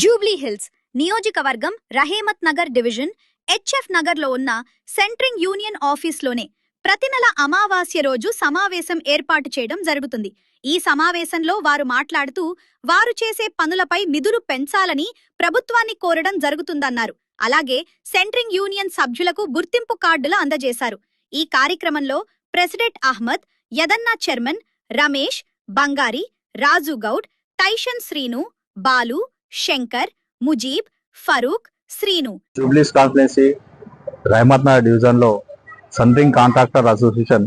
Jubilee hills నియోజకవర్గం రహేమత్ Nagar division HF నగర్లో ఉన్న సెంట్రింగ్ యూనియన్ ఆఫీస్లోనే ప్రతి నెల అమావాస్య రోజు సమావేశం ఏర్పాటు చేయడం జరుగుతుంది. ఈ సమావేశంలో వారు మాట్లాడుతూ వారు చేసే పనులపై మిదులు పెంచాలని ప్రభుత్వాన్ని కోరడం జరుగుతుందన్నారు. అలాగే సెంట్రింగ్ యూనియన్ సభ్యులకు గుర్తింపు కార్డులు అందజేశారు. ఈ కార్యక్రమంలో ప్రెసిడెంట్ అహ్మద్, యదన్న చైర్మన్ రమేష్, బంగారి, రాజు గౌడ్, టైషన్ శ్రీను, బాలు, శంకర్, ముజీబ్, ఫరూక్, శ్రీను. జూబ్లీస్ కాన్స్టిట్యుయెన్సీ రహమత్ నగర్ డివిజన్ లో సెంట్రింగ్ కాంట్రాక్టర్ అసోసియేషన్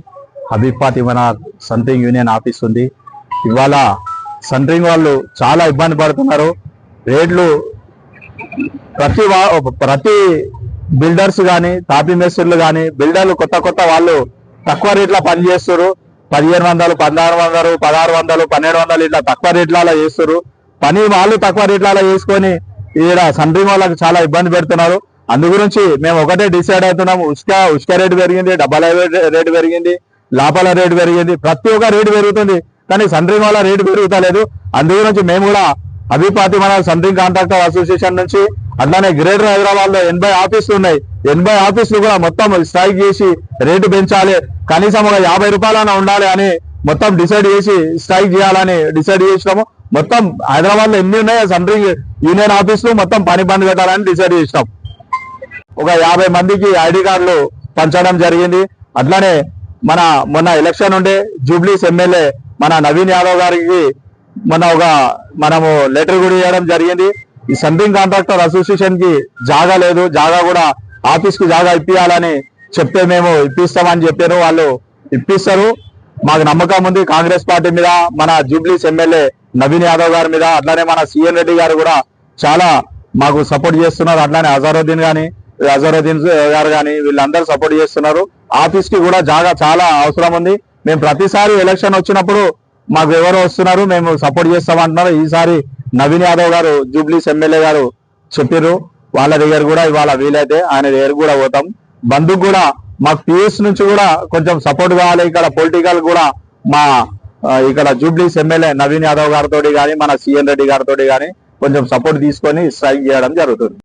హబీబ్ ఫాతిమనార్ సెంట్రింగ్ యూనియన్ ఆఫీస్ ఉంది. ఇవాళ సెంట్రింగ్ వాళ్ళు చాలా ఇబ్బంది పడుతున్నారు. రేట్లు ప్రతి బిల్డర్స్ కానీ, తాపీ మేస్త్రులు కానీ, బిల్డర్లు కొత్త వాళ్ళు తక్కువ రేట్ల పని చేస్తారు. 1500, 1600, 1600, 1200 ఇట్లా తక్కువ రేట్లలో చేస్తారు. పని వాళ్ళు తక్కువ రేట్లలో చేసుకొని ఈడ సెంట్రింగ్ వాళ్ళకి చాలా ఇబ్బంది పెడుతున్నారు. అందు గురించి మేము ఒకటే డిసైడ్ అవుతున్నాము. ఉష్క రేటు పెరిగింది, డబ్బాల రేటు పెరిగింది, లాపాల రేటు పెరిగింది, ప్రతి ఒక్క రేటు పెరుగుతుంది. కానీ సెంట్రింగ్ వాళ్ళ రేటు పెరుగుతలేదు. అందు గురించి మేము కూడా హబీబ్ ఫాతిమనార్ సెంట్రింగ్ కాంట్రాక్టర్ అసోసియేషన్ నుంచి అట్లానే గ్రేటర్ హైదరాబాద్ లో 80 ఆఫీసులు ఉన్నాయి. 80 ఆఫీసులు కూడా మొత్తం స్ట్రైక్ చేసి రేటు పెంచాలి, కనీసం ఒక 50 రూపాయలైనా ఉండాలి అని మొత్తం డిసైడ్ చేసి స్ట్రైక్ చేయాలని డిసైడ్ చేసినాము. మొత్తం హైదరాబాద్ లో ఎన్ని ఉన్నాయో సెంట్రింగ్ యూనియన్ ఆఫీసులు మొత్తం పని బంద్ పెట్టాలని డిసైడ్ చేసినాం. ఒక 50 మందికి ఐడి కార్డులు పంచడం జరిగింది. అట్లానే మొన్న ఎలక్షన్ ఉండే జూబ్లీస్ ఎమ్మెల్యే మన నవీన్ యాదవ్ గారికి మనము లెటర్ కూడా ఇవ్వడం జరిగింది. ఈ సెంట్రింగ్ కాంట్రాక్టర్ అసోసియేషన్ కి జాగా లేదు, జాగా కూడా ఆఫీస్ కి జాగా ఇప్పియాలని చెప్తే మేము ఇప్పిస్తామని చెప్పారు. వాళ్ళు ఇప్పిస్తారు. మాకు నమ్మకం ఉంది కాంగ్రెస్ పార్టీ మీద, మన జూబ్లీస్ ఎమ్మెల్యే నవీన్ యాదవ్ గారి మీద. అట్లానే మన సిఎన్ రెడ్డి గారు కూడా చాలా మాకు సపోర్ట్ చేస్తున్నారు. అట్లానే అజరుద్దీన్ గారు కానీ వీళ్ళందరూ సపోర్ట్ చేస్తున్నారు. ఆఫీస్ కి కూడా జాగా చాలా అవసరం ఉంది. మేము ప్రతిసారి ఎలక్షన్ వచ్చినప్పుడు మాకు ఎవరు వస్తున్నారు, మేము సపోర్ట్ చేస్తామంటున్నారు. ఈసారి నవీన్ యాదవ్ గారు జూబ్లీస్ ఎమ్మెల్యే గారు చెప్పారు. వాళ్ళ దగ్గర కూడా ఇవాళ వీలైతే ఆయన దగ్గర కూడా పోతాం. బంధుకు కూడా మాకు పిఎస్ నుంచి కూడా కొంచెం సపోర్ట్ కావాలి. ఇక్కడ పొలిటికల్ కూడా ఇక్కడ జూబ్లీస్ ఎమ్మెల్యే నవీన్ యాదవ్ గారితో కానీ, మన సిఎన్ రెడ్డి గారితో కానీ కొంచెం సపోర్ట్ తీసుకొని స్ట్రైక్ చేయడం జరుగుతుంది.